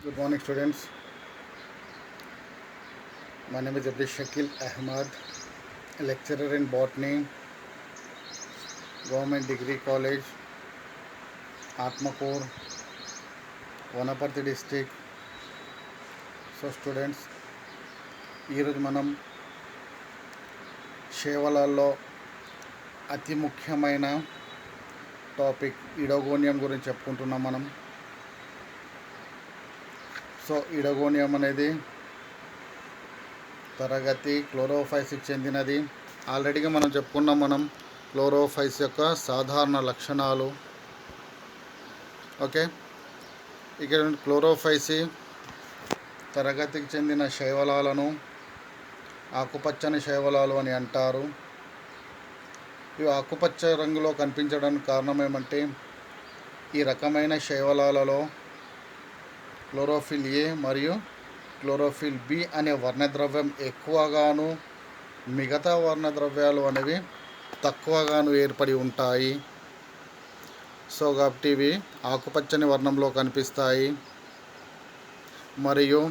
Good morning, students. My name is Abdi Shakil Ahmad, a lecturer in botany, Government Degree College, Atmakor, Vanaparthi district. So students, ఈరోజు మనం శేవలాల్లో అతి ముఖ్యమైన topic ఇడోగోనియం గురించి చెప్పుకుంటున్నాం మనం. So ఇడోగోనియం అనేది తరగతి క్లోరోఫైస్కి చెందినది. ఆల్రెడీగా మనం చెప్పుకున్నాం క్లోరోఫైస్ యొక్క సాధారణ లక్షణాలు. ఓకే, ఇక్కడ క్లోరోఫైసి తరగతికి చెందిన శైవలాలను ఆకుపచ్చని శైవలాలు అని అంటారు. ఇవి ఆకుపచ్చ రంగులో కనిపించడానికి కారణం ఏమంటే, ఈ రకమైన శైవలాలలో క్లోరోఫిల్ ఏ మరియు క్లోరోఫిల్ బి అనే వర్ణద్రవ్యం ఎక్కువగాను, మిగతా వర్ణద్రవ్యాలు అనేవి తక్కువగాను ఏర్పడి ఉంటాయి. సో కాబట్టి ఇవి ఆకుపచ్చని వర్ణంలో కనిపిస్తాయి. మరియు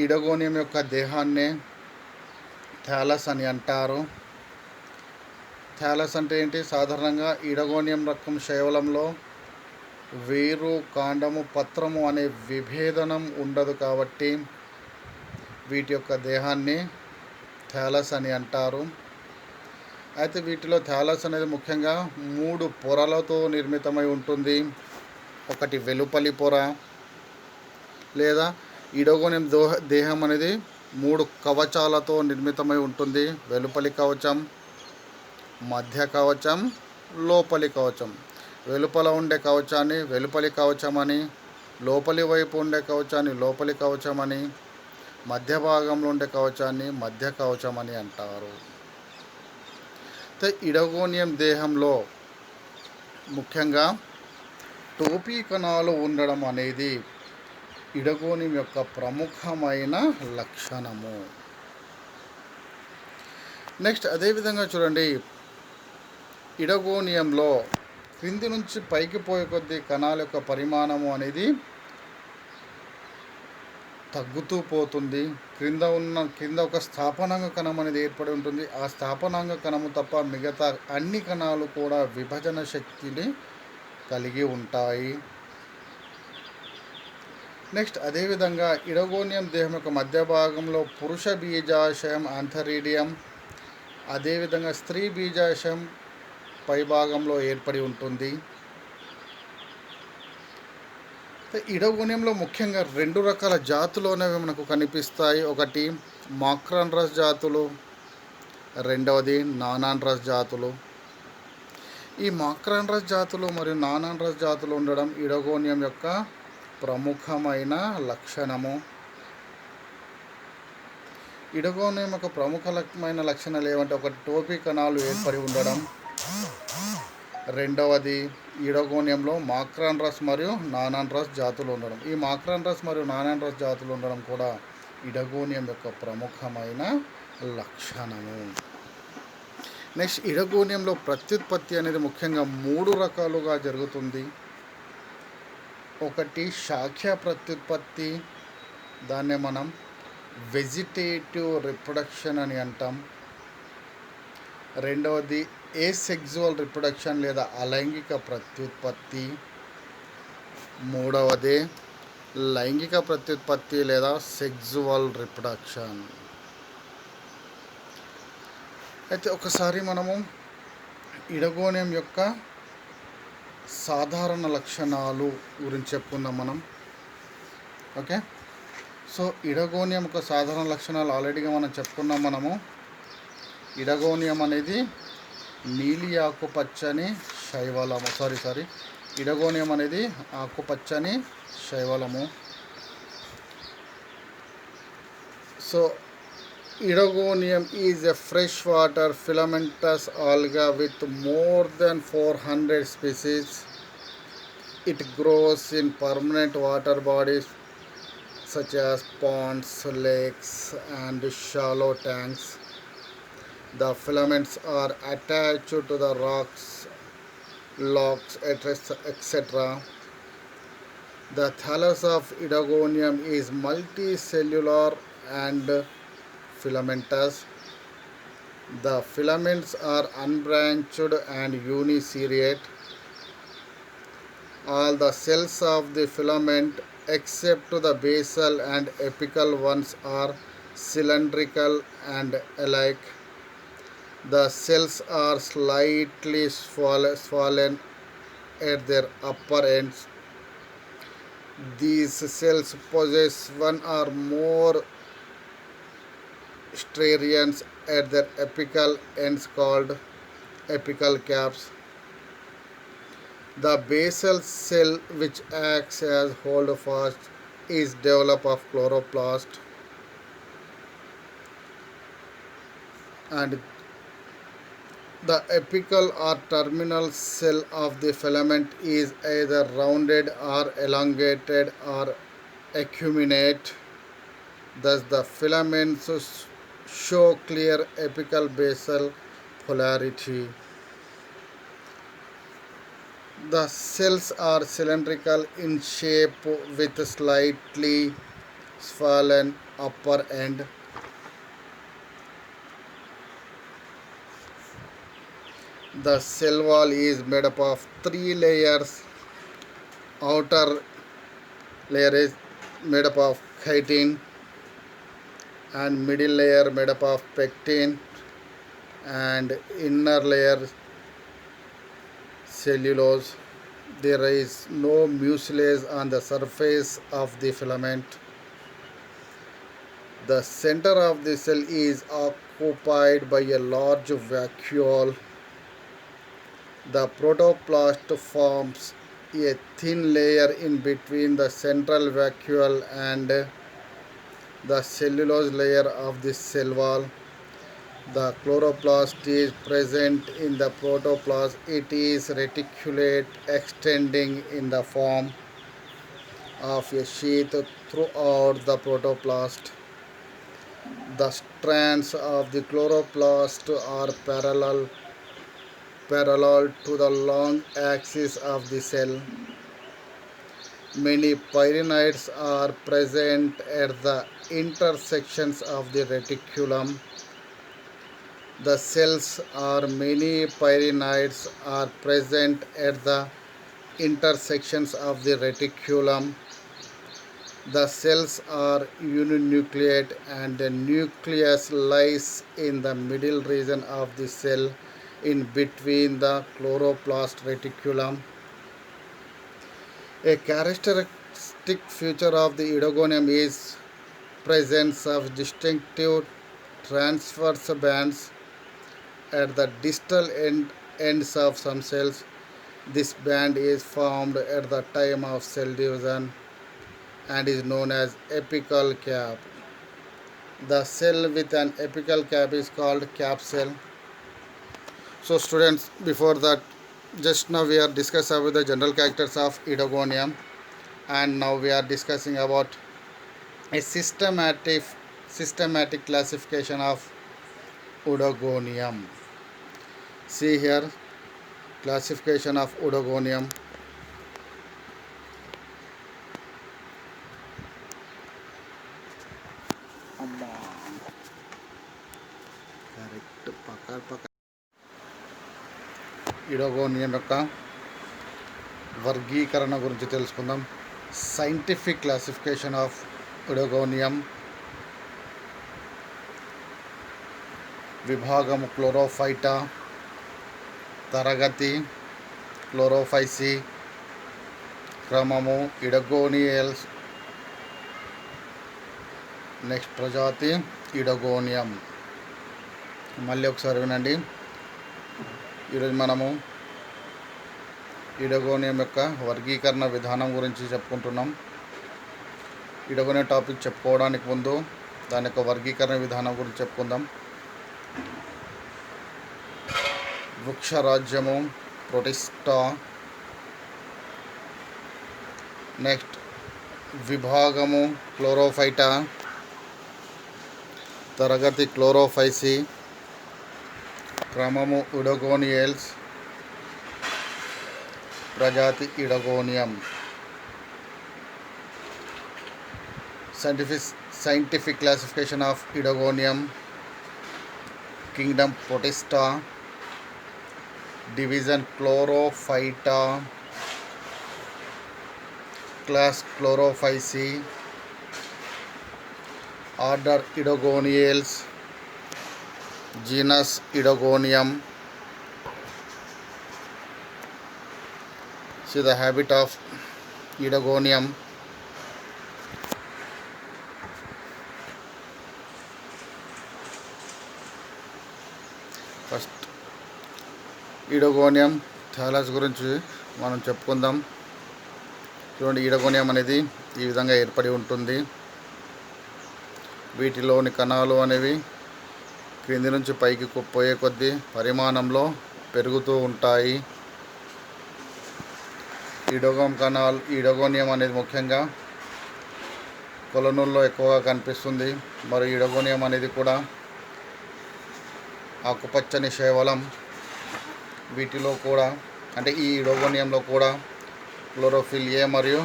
ఇడగోనియం యొక్క దేహాన్నే థాలస్ అని అంటారు. థాలస్ అంటే ఏంటి? సాధారణంగా ఇడగోనియం రకం శైవలంలో వేరు, కాండము, పత్రము అనే విభేదనం ఉండదు కాబట్టి వీటి యొక్క దేహాన్ని థాలస్ అని అంటారు. అయితే వీటిలో థాలస్ అనేది ముఖ్యంగా 3 పొరలతో నిర్మితమై ఉంటుంది. ఒకటి వెలుపలి పొర, లేదా ఇడగోనియం దేహం అనేది 3 కవచాలతో నిర్మితమై ఉంటుంది. వెలుపలి కవచం, మధ్య కవచం, లోపలి కవచం. వెలుపల ఉండే కవచాన్ని వెలుపలి కవచం అని, లోపలి వైపు ఉండే కవచాన్ని లోపలి కవచం అని, మధ్య భాగంలో ఉండే కవచాన్ని మధ్య కవచం అని అంటారు. ఇడగోనియం దేహంలో ముఖ్యంగా టోపీ కణాలు ఉండడం అనేది ఇడగోనియం యొక్క ప్రముఖమైన లక్షణము. నెక్స్ట్ అదేవిధంగా చూడండి, ఇడగోనియంలో క్రింది నుంచి పైకి పోయే కొద్దీ కణాల యొక్క పరిమాణము అనేది తగ్గుతూ పోతుంది. క్రింద ఒక స్థాపనాంగ కణం అనేది ఏర్పడి ఉంటుంది. ఆ స్థాపనాంగ కణము తప్ప మిగతా అన్ని కణాలు కూడా విభజన శక్తిని కలిగి ఉంటాయి. నెక్స్ట్ అదేవిధంగా ఇడగోనియం దేహం యొక్క మధ్య భాగంలో పురుష బీజాశయం ఆంథరీడియం, అదేవిధంగా స్త్రీ బీజాశయం పై భాగంలో ఏర్పడి ఉంటుంది. ఇడగోనియంలో ముఖ్యంగా 2 రకాల జాతులు అనేవి మనకు కనిపిస్తాయి. ఒకటి మాక్రాన్రస్ జాతులు, రెండవది నానాన్రస్ జాతులు. ఈ మాక్రాన్రస్ జాతులు మరియు నానాన్రస్ జాతులు ఉండడం ఇడగోనియం యొక్క ప్రముఖమైన లక్షణము. ఇడగోనియం యొక్క ప్రముఖమైన లక్షణాలు ఏమంటే, ఒకటి టోపీ కణాలు ఏర్పడి ఉండడం, రెండవది ఇడగోనియంలో మాక్రాన్రస్ మరియు నానాన్రస్ జాతులు ఉండడం. ఈ మాక్రాన్రస్ మరియు నానాన్రస్ జాతులు ఉండడం కూడా ఇడగోనియం యొక్క ప్రముఖమైన లక్షణము. నెక్స్ట్ ఇడగోనియంలో ప్రత్యుత్పత్తి అనేది ముఖ్యంగా 3 రకాలుగా జరుగుతుంది. ఒకటి శాఖ్య ప్రత్యుత్పత్తి, దాన్నే మనం వెజిటేటివ్ రిప్రొడక్షన్ అని అంటాం. రెండవది ఏసెక్సువల్ రిప్రొడక్షన్ లేదా అలైంగిక ప్రత్యుత్పత్తి. మూడవది లైంగిక ప్రత్యుత్పత్తి లేదా సెక్సువల్ రిప్రొడక్షన్. అయితే ఒకసారి మనము ఇడగోనియం యొక్క సాధారణ లక్షణాలు గురించి చెప్పుకుందాం ఓకే, సో ఇడగోనియం యొక్క సాధారణ లక్షణాలు ఆల్రెడీగా మనం చెప్పుకున్నాం. ఇడగోనియం అనేది నీలి ఆకుపచ్చని శైవలము. ఇడగోనియం అనేది ఆకుపచ్చని శైవలము. So Oedogonium is a fresh water filamentous alga with more than 400 species. It grows in permanent water bodies such as ponds, lakes, and shallow tanks. The filaments are attached to the rocks locks, etc. The thallus of Idogonium is multicellular and filamentous. The filaments are unbranched and uniseriate. All the cells of the filament except the basal and apical ones are cylindrical and alike. The cells are slightly swollen at their upper ends. These cells possess one or more striations at their apical ends called apical caps. The basal cell, which acts as holdfast, is developed of chloroplast, and the apical or terminal cell of the filament is either rounded or elongated or acuminate. Thus, the filaments show clear apical basal polarity. The cells are cylindrical in shape with slightly swollen upper end. The cell wall is made up of three layers. Outer layer is made up of chitin, and middle layer made up of pectin, and inner layer cellulose. There is no mucilage on the surface of the filament. The center of the cell is occupied by a large vacuole. The protoplast forms a thin layer in between the central vacuole and the cellulose layer of the cell wall. The chloroplast is present in the protoplast. It is reticulate, extending in the form of a sheath throughout the protoplast. The strands of the chloroplast are parallel to the long axis of the cell. Many pyrinetes are present at the intersections of the reticulum. The cells are many pyrinetes are present at the intersections of the reticulum. The cells are uninucleate and the nucleus lies in the middle region of the cell in between the chloroplast reticulum. A characteristic feature of the Idogonium is presence of distinctive transverse bands at the distal ends of some cells. This band is formed at the time of cell division and is known as apical cap. The cell with an apical cap is called cap cell. So students, before that, just now we are discussing about the general characters of Idogonium, and now we are discussing about a systematic classification of Idogonium. See here, classification of Idogonium. Oedogonium యొక్క వర్గీకరణ గురించి తెలుసుకుందాం. Scientific classification of Oedogonium. విభాగము Chlorophyta, తరగతి Chlorophyceae, క్రమము ఇడగోనియల్స్, next ప్రజాతి ఇడగోనియం. మళ్ళీ ఒకసారి వినండి. ఈరోజు మనము ఇడగోనియం యొక్క వర్గీకరణ విధానం గురించి చెప్పుకుంటున్నాం. ఇడగోనియం టాపిక్ చెప్పుకోవడానికి ముందు దాని యొక్క వర్గీకరణ విధానం గురించి చెప్పుకుందాం. వృక్షరాజ్యము ప్రొటిస్టా. నెక్స్ట్ విభాగము క్లోరోఫైటా, తరగతి క్లోరోఫైసి, క్రమము ఇడోగోనియల్స్, ప్రజాతి ఇడగోనియం. Scientific classification of Idogonium: Kingdom Protista, Division Chlorophyta, Class Chlorophyceae, Order Idogoniales, Genus Idogonium. See the habit of Idogonium. First Oedogonium thallus గురించి మనం చెప్పుకుందాం. చూడండి, ఇడగోనియం అనేది ఈ విధంగా ఏర్పడి ఉంటుంది. వీటిలోని కణాలు అనేవి క్రింది నుంచి పైకి పోయే కొద్దీ పరిమాణంలో పెరుగుతూ ఉంటాయి. ఇడగోనియం అనేది ముఖ్యంగా కొలనుల్లో ఎక్కువగా కనిపిస్తుంది. మరియు ఇడగోనియం అనేది కూడా ఆకుపచ్చని శైవలం. వీటిలో కూడా అంటే ఈ ఇడగోనియంలో కూడా క్లోరోఫిల్ ఏ మరియు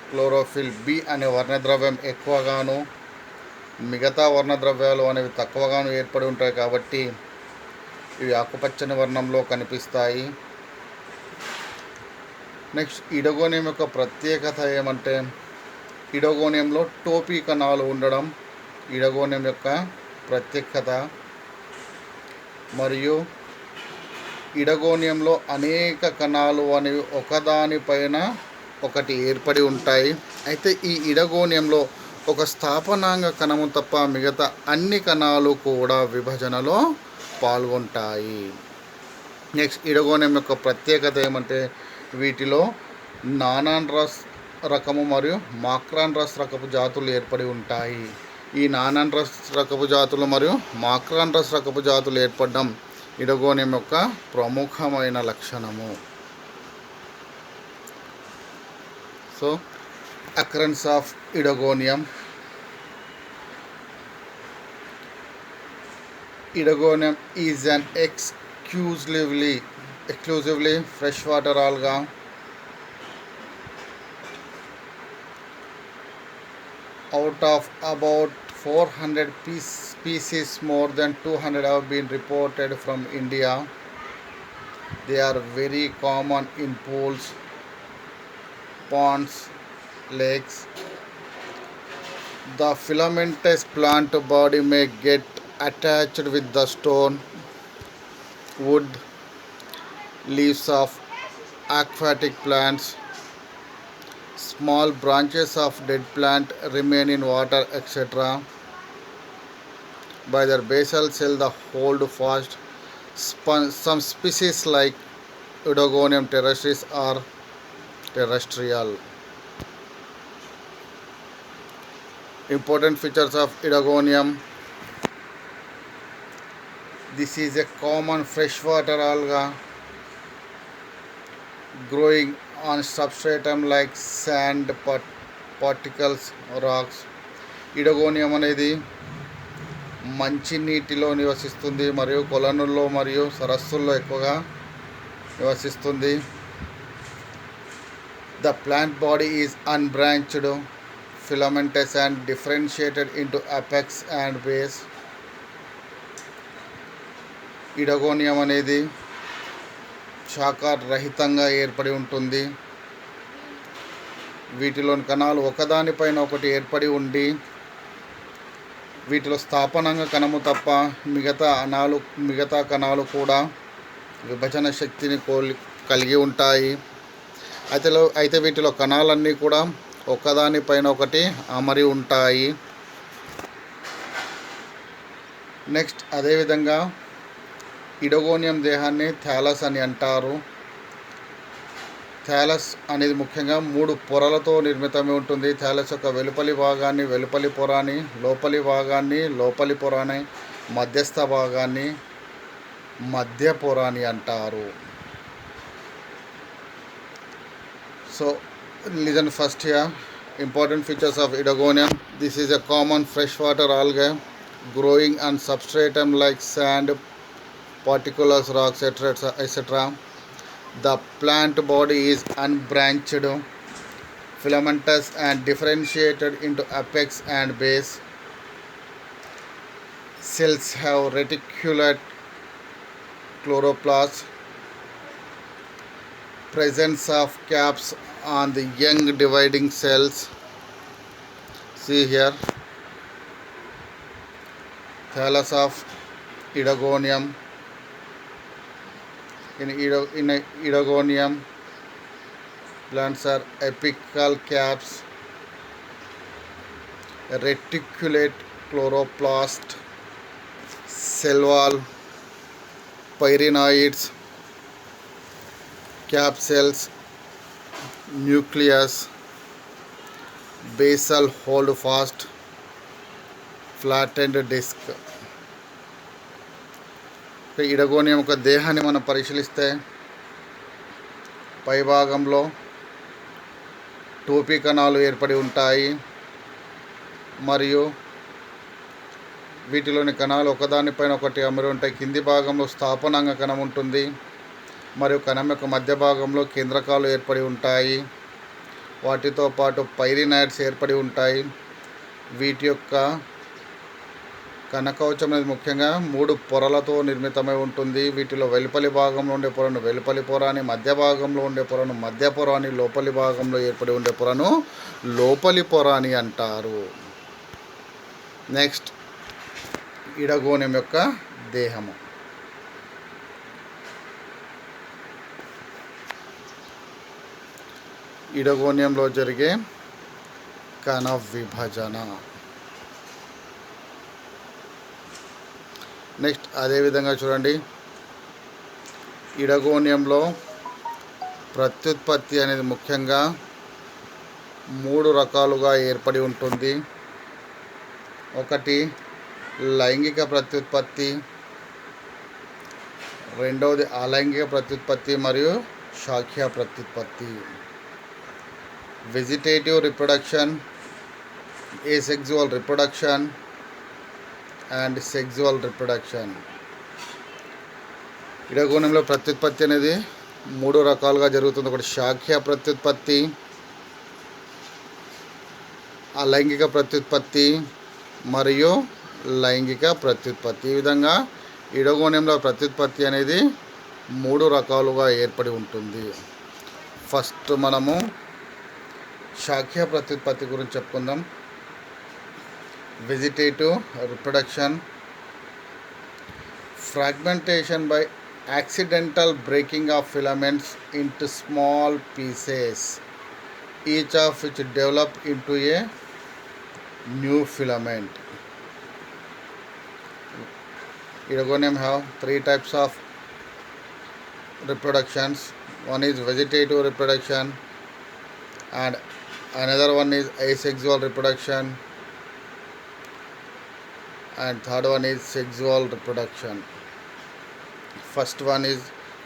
క్లోరోఫిల్ బి అనే వర్ణద్రవ్యం ఎక్కువగాను, మిగతా వర్ణద్రవ్యాలు అనేవి తక్కువగాను ఏర్పడి ఉంటాయి. కాబట్టి ఇవి ఆకుపచ్చని వర్ణంలో కనిపిస్తాయి. నెక్స్ట్, ఇడగోనియం యొక్క ప్రత్యేకత ఏమంటే ఇడగోనియంలో టోపీ కణాలు ఉండడం ఇడగోనియం యొక్క ప్రత్యేకత. మరియు ఇడగోనియంలో అనేక కణాలు అనేవి ఒకదానిపైన ఒకటి ఏర్పడి ఉంటాయి. అయితే ఈ ఇడగోనియంలో ఒక స్థాపనాంగ కణము తప్ప మిగతా అన్ని కణాలు కూడా విభజనలో పాల్గొంటాయి. నెక్స్ట్, ఇడగోనియం యొక్క ప్రత్యేకత ఏమంటే వీటిలో నానాన్రస్ రకము మరియు మాక్రాన్రస్ రకపు జాతులు ఏర్పడి ఉంటాయి. ఈ నానాన్రస్ రకపు జాతులు మరియు మాక్రాన్రస్ రకపు జాతులు ఏర్పడడం ఇడగోనియం యొక్క ప్రముఖమైన లక్షణము. So, occurrence of Oedogonium. Idogonium is an exclusively freshwater alga. Out of about 400 species, more than 200 have been reported from India. They are very common in pools, ponds, lakes. The filamentous plant body may get attached with the stone, wood, leaves of aquatic plants. Small branches of dead plant remain in water, etc. By their basal cell, they hold fast. Some species like Idogonium terrestris are terrestrial. Important features of Idogonium. This is a common freshwater alga growing on substratum like sand particles, rocks. ఇడగోనియం అనేది మంచి నీటిలో నివసిస్తుంది మరియు కొలనుల్లో మరియు సరస్సుల్లో ఎక్కువగా నివసిస్తుంది. The plant body is unbranched, filamentous and differentiated into apex and base. ఇడగోనియం అనేది శాఖ రహితంగా ఏర్పడి ఉంటుంది. వీటిలోని కణాలు ఒకదానిపైన ఒకటి ఏర్పడి ఉండి వీటిలో స్థాపనాంగ కణము తప్ప మిగతా కణాలు కూడా విభజన శక్తిని కలిగి ఉంటాయి. అయితే వీటిలో కణాలన్నీ కూడా ఒకదానిపైన ఒకటి అమరి ఉంటాయి. నెక్స్ట్, అదేవిధంగా ఇడగోనియం దేహాన్ని థాలస్ అని అంటారు. థాలస్ అనేది ముఖ్యంగా 3 పొరలతో నిర్మితమై ఉంటుంది. థాలస్ యొక్క వెలుపలి భాగాన్ని వెలుపలి పొర అని, లోపలి భాగాన్ని లోపలి పొర అని, మధ్యస్థ భాగాన్ని మధ్య పొర అని అంటారు. So listen first here. Important features of Idogonium. This is a common freshwater algae growing on substratum like sand, particles, rocks, etc. The plant body is unbranched, filamentous, and differentiated into apex and base. Cells have reticulate chloroplasts, presence of caps on the young dividing cells. See here, thallus of Edogonium. In Edogonium, plants are apical caps, reticulate chloroplast, cell wall, pyrenoids, cap cells, nucleus, basal holdfast, flattened disc. ఇడగోనియం యొక్క దేహాన్ని మనం పరిశీలిస్తే పైభాగంలో టోపీ కణాలు ఏర్పడి ఉంటాయి మరియు వీటిలోని కణాలు ఒకదానిపైన ఒకటి అమరి ఉంటాయి. కింది భాగంలో స్థాపనాంగ కణం ఉంటుంది మరియు కణం యొక్క మధ్య భాగంలో కేంద్రకాలు ఏర్పడి ఉంటాయి. వాటితో పాటు పైరినాయిడ్స్ ఏర్పడి ఉంటాయి. వీటి యొక్క కణకవచం అనేది ముఖ్యంగా 3 పొరలతో నిర్మితమై ఉంటుంది. వీటిలో వెలుపలి భాగంలో ఉండే పొరను వెలుపలి పొర అని, మధ్య భాగంలో ఉండే పొరను మధ్య పొర అని, లోపలి భాగంలో ఏర్పడి ఉండే పొరను లోపలి పొర అని అంటారు. నెక్స్ట్, ఇడగోనియం యొక్క దేహము. ఇడగోనియంలో జరిగే కణ విభజన. నెక్స్ట్, అదేవిధంగా చూడండి, ఇడగోనియంలో ప్రత్యుత్పత్తి అనేది ముఖ్యంగా 3 రకాలుగా ఏర్పడి ఉంటుంది. ఒకటి లైంగిక ప్రత్యుత్పత్తి, రెండవది అలైంగిక ప్రత్యుత్పత్తి మరియు శాఖీయ ప్రత్యుత్పత్తి. Vegetative reproduction, asexual reproduction and sexual reproduction. ఇడగోనియంలో ప్రత్యుత్పత్తి అనేది 3 రకాలుగా జరుగుతుంది. ఒకటి శాఖీయ ప్రత్యుత్పత్తి, అలైంగిక ప్రత్యుత్పత్తి మరియు లైంగిక ప్రత్యుత్పత్తి. ఈ విధంగా ఇడగోనియంలో ప్రత్యుత్పత్తి అనేది 3 రకాలుగా ఏర్పడి ఉంటుంది. ఫస్ట్ మనము శాఖీయ ప్రత్యుత్పత్తి గురించి చెప్పుకుందాం. Vegetative reproduction, fragmentation by accidental breaking of filaments into small pieces, each of which develop into a new filament. Edogonium have 3 types of reproductions. One is vegetative reproduction and another one is asexual reproduction and third one is sexual reproduction. First one is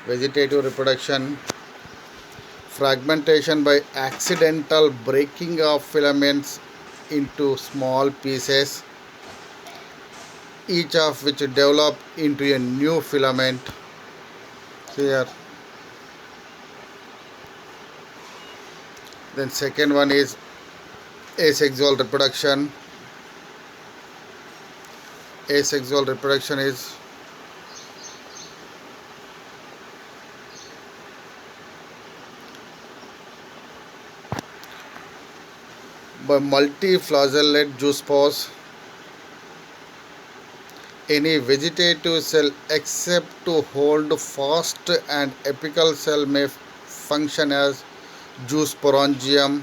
vegetative reproduction. Fragmentation by accidental breaking of filaments into small pieces, each of which develop into a new filament. See here. Then second one is asexual reproduction. Asexual reproduction is by multiflagellate zoospores. Any vegetative cell except to hold fast and apical cell may function as zoosporangium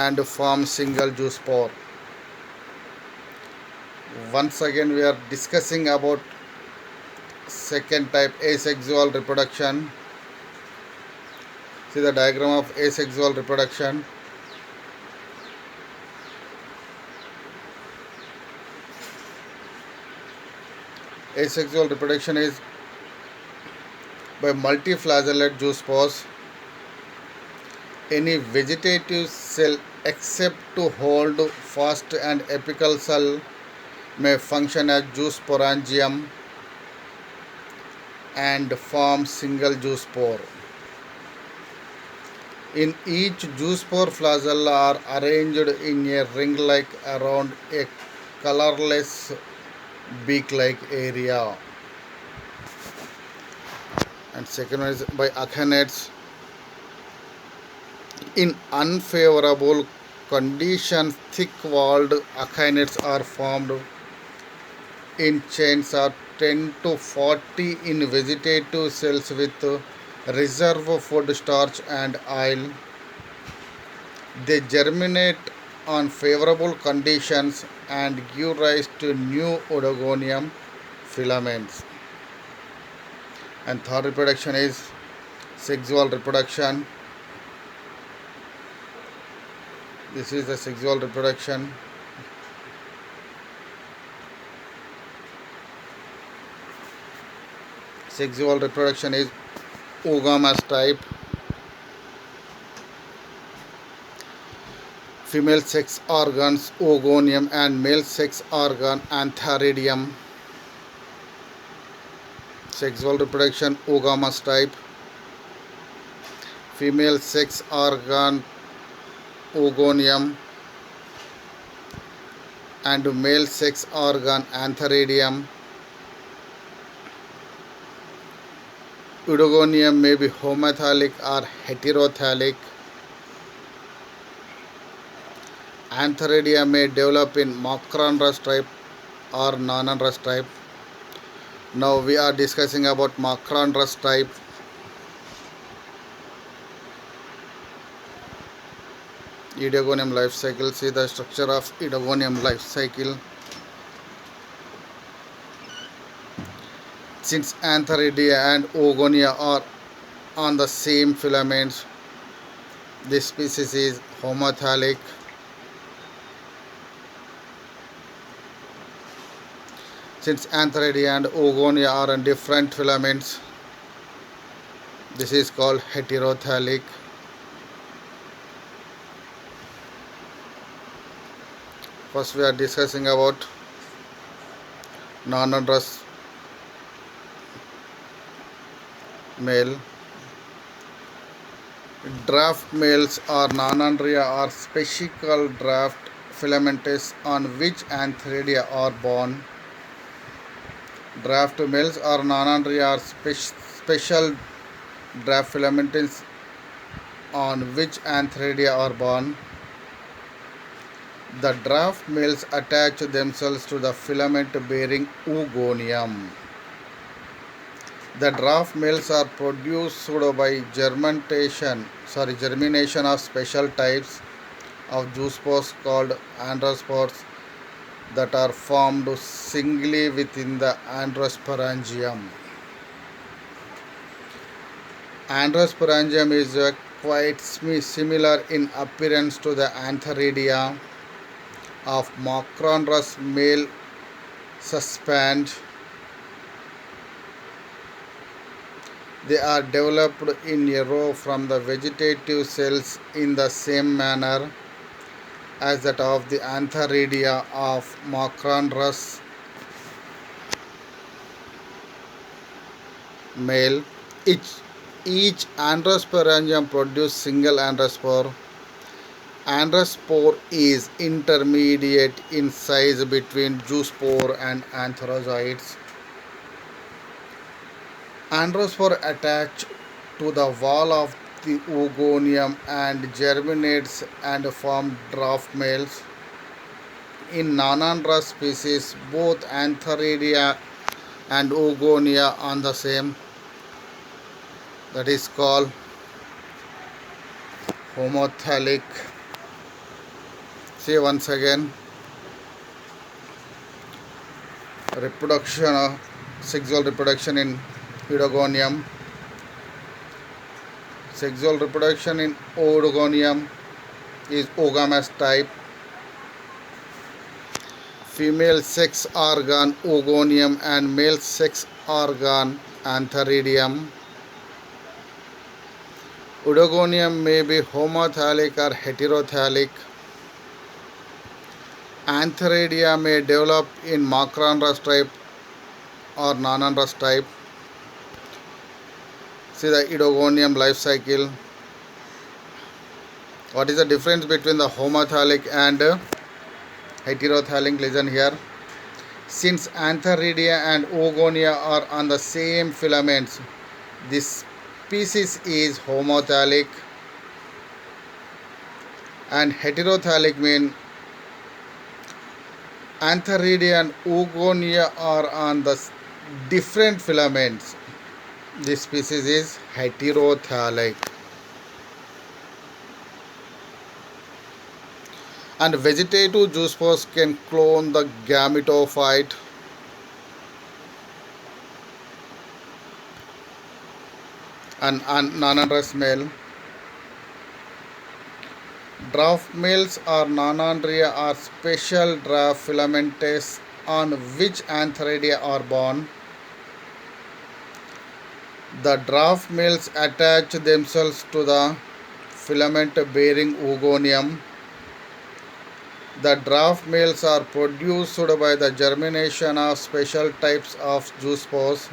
and form single zoospore. Once again we are discussing about second type, asexual reproduction. See the diagram of asexual reproduction. Asexual reproduction is by multiflagellate zoospores. Any vegetative cell except to hold fast and apical cell may function as zoosporangium and form single zoospore. In each zoospore, flagella are arranged in a ring-like around a colorless beak-like area. And second one is by achanetes. In unfavorable conditions, thick-walled achanetes are formed in chains of 10 to 40 in vegetative cells with reserve food starch and oil. They germinate on favorable conditions and give rise to new oedogonium filaments. And third reproduction is sexual reproduction. This is the sexual reproduction. Sexual reproduction is oogamous type. Female sex organs oogonium and male sex organ antheridium. Sexual reproduction oogamous type. Female sex organ oogonium and male sex organ antheridium. Oedogonium may be homothalic or heterothalic. Antheridia may develop in Macron-Russ type or non-Russ type. Now we are discussing about Macron-Russ type. Oedogonium life cycle. See the structure of Oedogonium life cycle. Since Antheridia and Oogonia are on the same filaments, this species is homothalic. Since Antheridia and Oogonia are on different filaments, this is called heterothalic. First we are discussing about non-Russ male. Draft males or non-Andrea are special draft filamentous on which Antheridia are born. Draft males or non-Andrea are special draft filamentous on which Antheridia are born. The draft males attach themselves to the filament bearing oogonium. The draft males are produced by germination of special types of zoospores called androspores that are formed singly within the androsporangium. Androsporangium is quite similar in appearance to the Antheridia of Macron-Russ male suspend. They are developed in a row from the vegetative cells in the same manner as that of the Antheridia of Macron-Russ male. Each androsporangium produces single androspore. Androspore is intermediate in size between zoospore and antherozoids. Androspore attach to the wall of the oogonium and germinates and form draft males. In non-Russ species, both Antheridia and oogonia are the same. That is called homothalic. See once again, sexual reproduction in Oedogonium. Sexual reproduction in Oedogonium is oogamous type. Female sex organ oogonium and male sex organ antheridium. Oedogonium may be homothalic or heterothalic. Antheridia may develop in Macron-Russ type or non-Russ type. See the Idogonium life cycle. What is the difference between the homothallic and heterothallic? Listen here. Since Antheridia and Oogonia are on the same filaments, this species is homothallic, and heterothallic mean Antheridia and Oogonia are on the different filaments. This species is heterothallic. And vegetative zoospores can clone the gametophyte. And non-androus male. Draft males or non-andria are special draft filaments on which Antheridia are born. The draft males attach themselves to the filament bearing oogonium. The draft males are produced by the germination of special types of zoospores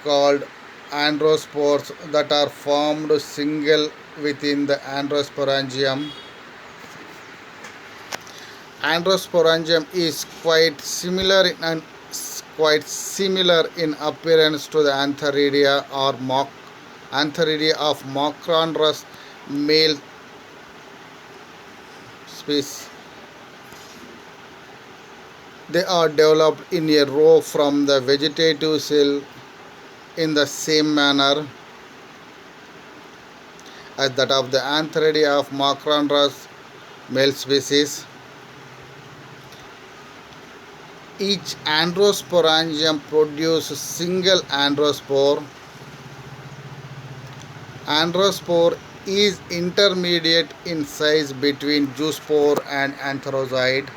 called androspores that are formed single within the androsporangium. Androsporangium is quite similar in appearance to the Antheridia or Antheridia of Macrandrus male species. They are developed in a row from the vegetative cell in the same manner as that of the Antheridia of Macrandrus male species. Each androsporangium produces single androspore. Androspore is intermediate in size between zoospore and antherozoid.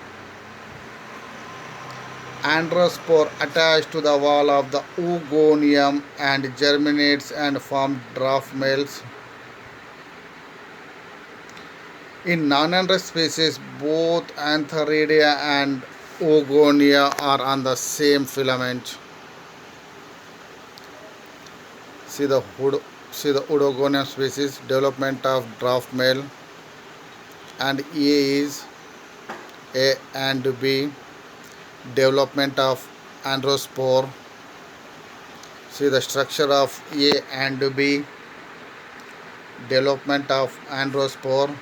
Androspore attached to the wall of the oogonium and germinates and forms draft males. In non-androus species, both Antheridia and Oogonia are on the same filament. See the Oogonium species development of draft male, and A and B development of androspore. See the structure of A and B development of androspore,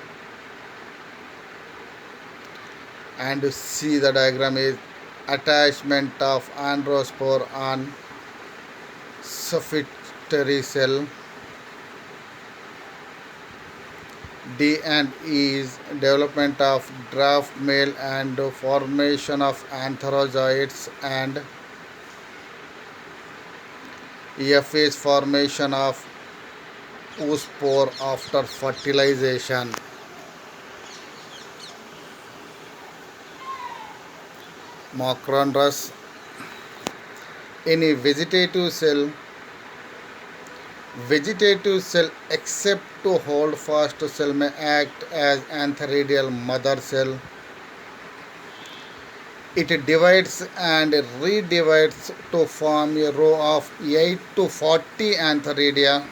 and see the diagram is attachment of androspore on solitary cell. D and E is development of draft male and formation of antherozoids, and F is formation of oospore after fertilization. Macrandrus. Any vegetative cell except to hold fast cell may act as antheridial mother cell. It divides and redivides to form a row of 8 to 40 antheridia.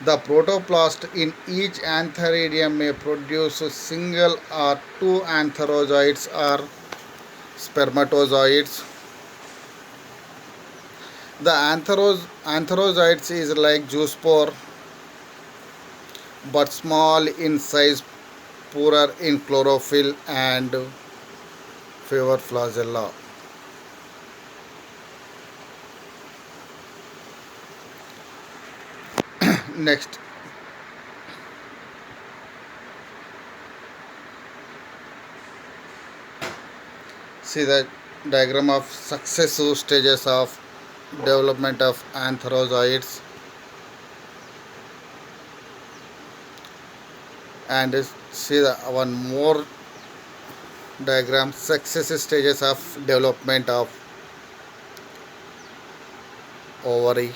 The protoplast in each antheridium may produce single or two antherozoids or spermatozoids. The antherozoids is like zoospore but small in size, poorer in chlorophyll and fewer flagella. Next, see the diagram of successive stages of development of antherozoids, and see the one more diagram, successive stages of development of ovary.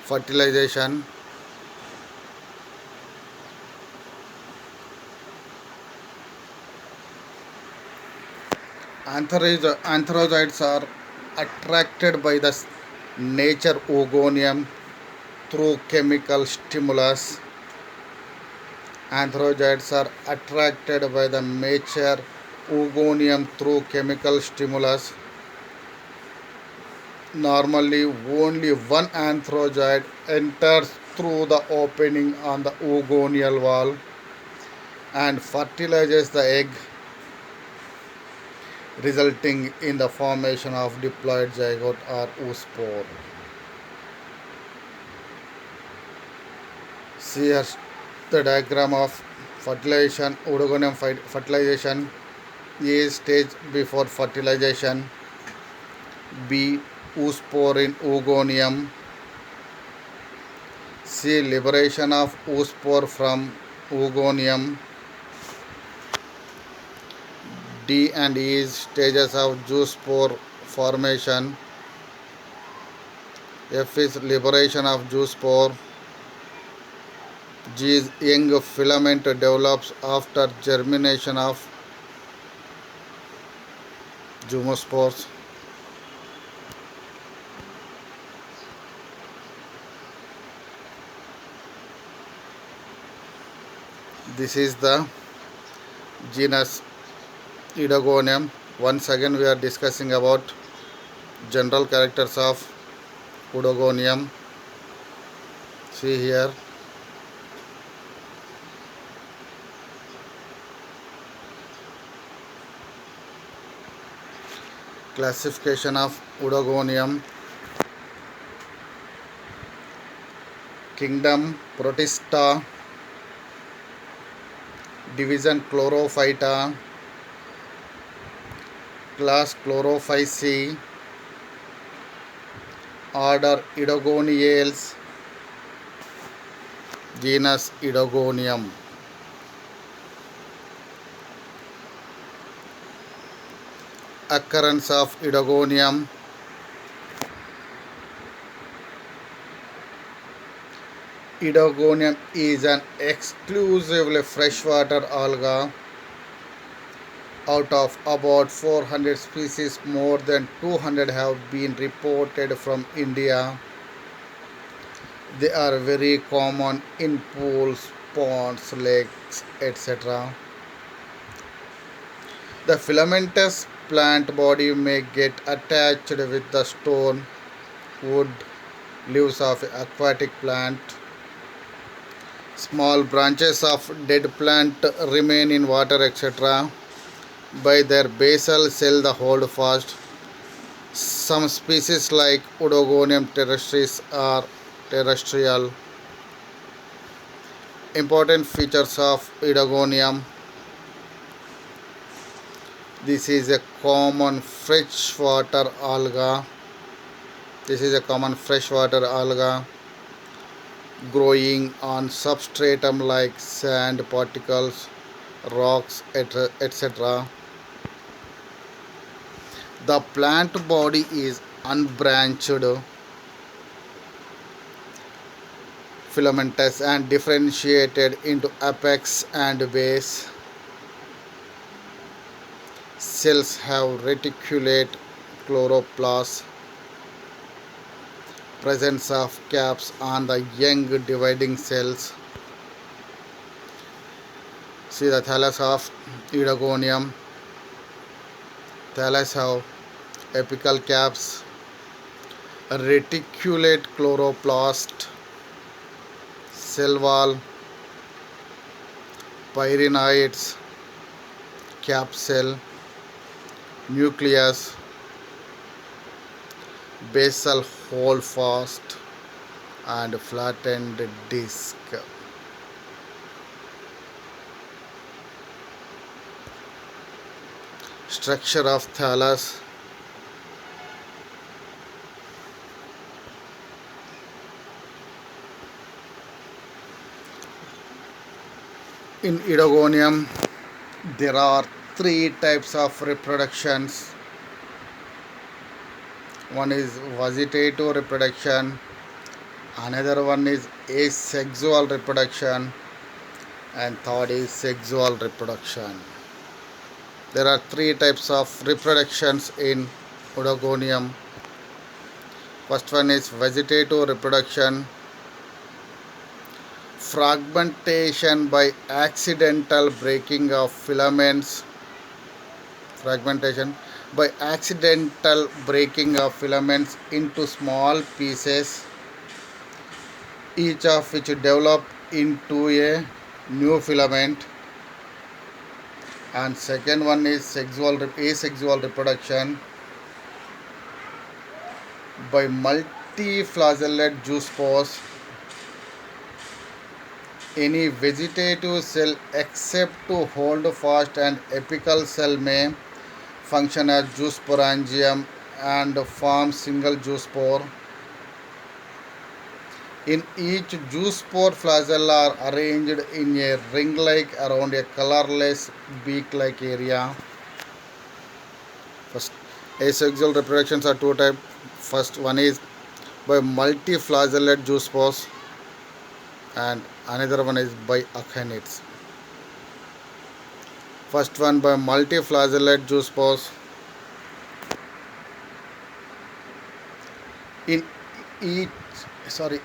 Fertilization, Antherozoids are attracted by the nature oogonium through chemical stimulus. Antherozoids are attracted by the nature oogonium through chemical stimulus. Normally, only one antherozoid enters through the opening on the oogonial wall and fertilizes the egg, resulting in the formation of diploid zygote or oospore. See here the diagram of fertilization. Oogonium fertilization. A stage before fertilization. B oospore in oogonium. C liberation of oospore from oogonium. D and E is stages of zoospore formation. F is liberation of zoospore. G is young filament develops after germination of zoospores. This is the genus Idogonium. Once again we are discussing about general characters of Idogonium. See here. Classification of Idogonium. Kingdom Protista. Division Chlorophyta. Class Chlorophyceae. Order Idogoniales. Genus Idogonium. Occurrence of Idogonium. Idogonium is an exclusively freshwater alga. Out of about 400 species, more than 200 have been reported from India. They are very common in pools, ponds, lakes, etc. The filamentous plant body may get attached with the stone, wood, leaves of aquatic plant. Small branches of dead plant remain in water, etc. By their basal cell the hold fast. Some species like Idogonium terrestris are terrestrial. Important features of Idogonium. This is a common freshwater alga. Growing on substratum like sand particles, rocks, etc. The plant body is unbranched, filamentous and differentiated into apex and base. Cells have reticulate chloroplasts. Presence of caps on the young dividing cells. See the thallus of Idogonium. Thallus have apical caps, reticulate chloroplast, cell wall, pyrenoids, cap cell, nucleus, basal holdfast and flattened disc. Structure of thallus. In Idogonium, there are three types of reproductions. One is vegetative reproduction, another one is asexual reproduction, and third is sexual reproduction. There are three types of reproductions in Oregonium. First one is vegetative reproduction, fragmentation by accidental breaking of filaments. Fragmentation by accidental breaking of filaments into small pieces, each of which develop into a new filament. And second one is asexual reproduction by multiflagellate zoospores. Any vegetative cell except to hold fast and apical cell may function as zoosporangium and form single zoospore. In each zoospore, flagella are arranged in a ring-like around a colorless beak-like area. First, asexual reproductions are two types. First one is by multiflagellate zoospores and another one is by achenids. First one by multiflagellate zoospores. In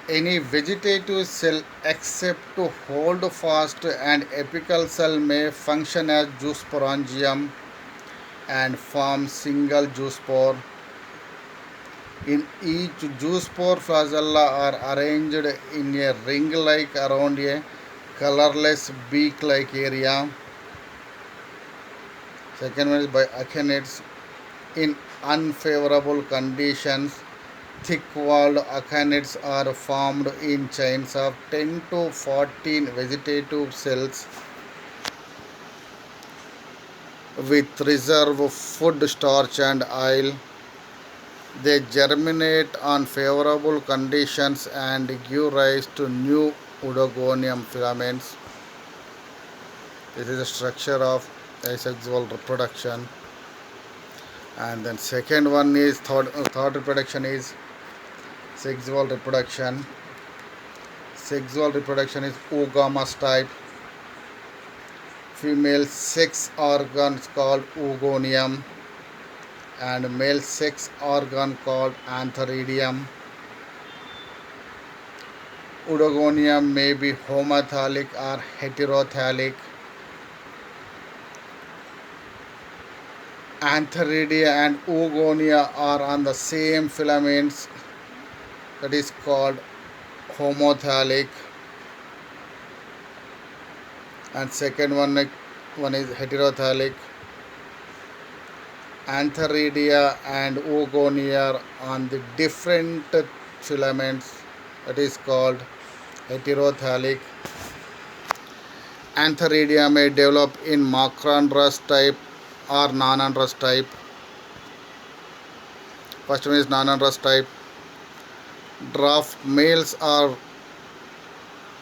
any vegetative cell except to hold fast and apical cell may function as zoosporangium and form single zoospore. In each zoospore, flagella are arranged in a ring-like around a colorless beak-like area. Second one is by achenids. In unfavorable conditions, thick-walled achenids are formed in chains of 10 to 14 vegetative cells with reserve food starch and oil. They germinate on favorable conditions and give rise to new Oregonium filaments. This is the structure of asexual reproduction. And then second one is third reproduction is sexual reproduction. Sexual reproduction is oogamous type. Female sex organs called oogonium and male sex organ called antheridium. Oregonium may be homothallic or heterothallic. Antheridia and oogonia are on the same filaments, that is called homothallic. And second one is heterothallic. Antheridia and oogonia on the different filaments, that is called heterothallic. Antheridia may develop in Macron-Russ type or non-Russ type. First one is non-Russ type. Draft males are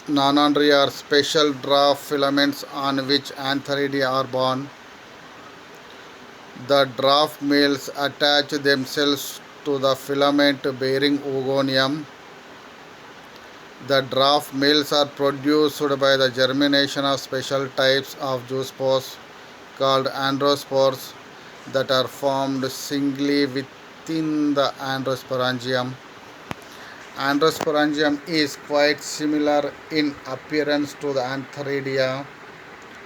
non-Andria are special draft filaments on which Antheridia are born. The draft males attach themselves to the filament bearing oogonium. The draft males are produced by the germination of special types of zoospores called androspores that are formed singly within the androsporangium. Androsporangium is quite similar in appearance to the Antheridia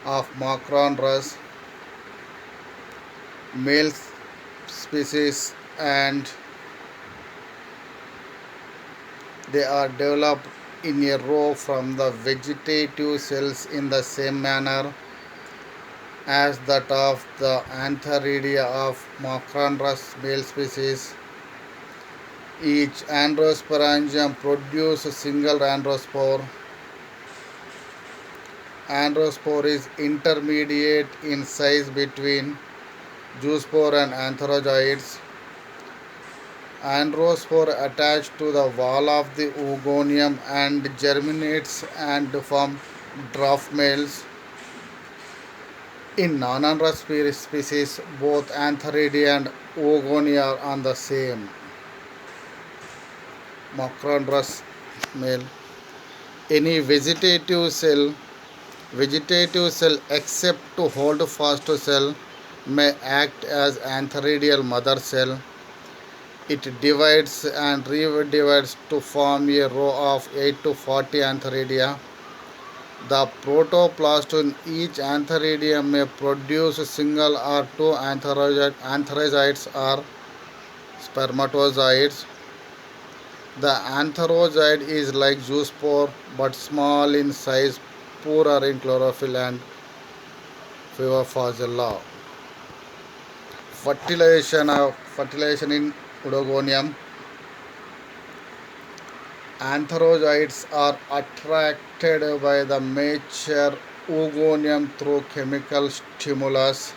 of Macron-Russ male species, and they are developed in a row from the vegetative cells in the same manner as that of the Antheridia of Macron-Russ male species. Each androsporangium produces a single androspore. Androspore is intermediate in size between zoospore and antherozoids. Androspore attached to the wall of the oogonium and germinates and form draft males. In non-Russ species, both Antheridia and oogonia are on the same Macron-Russ male. Any vegetative cell except to hold fast cell may act as antheridial mother cell. It divides and redivides to form a row of 8 to 40 antheridia. The protoplast in each antheridium may produce single or two antherozoites or spermatozoids. The antherozoid is like zoospore but small in size, poorer in chlorophyll and fewer flagella. Fertilization in Oregonium. Antherozoites are attracted by the mature oogonium through chemical stimulus.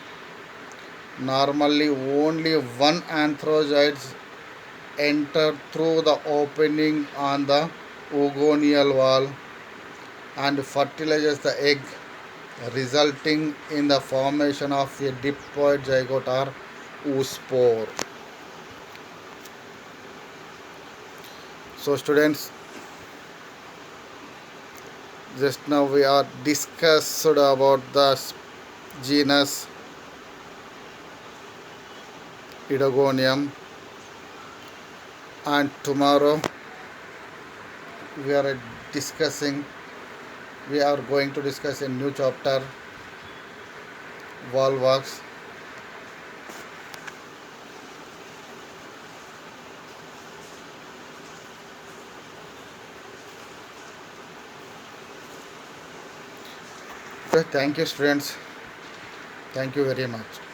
Normally, only one antherozoid enters through the opening on the oogonial wall and fertilizes the egg, resulting in the formation of a diploid zygote or oospore. So, students, just now we are discussed about the genus Idogonium, and tomorrow we are discussing we are going to discuss a new chapter, Volvox. Thank you, students. Thank you very much.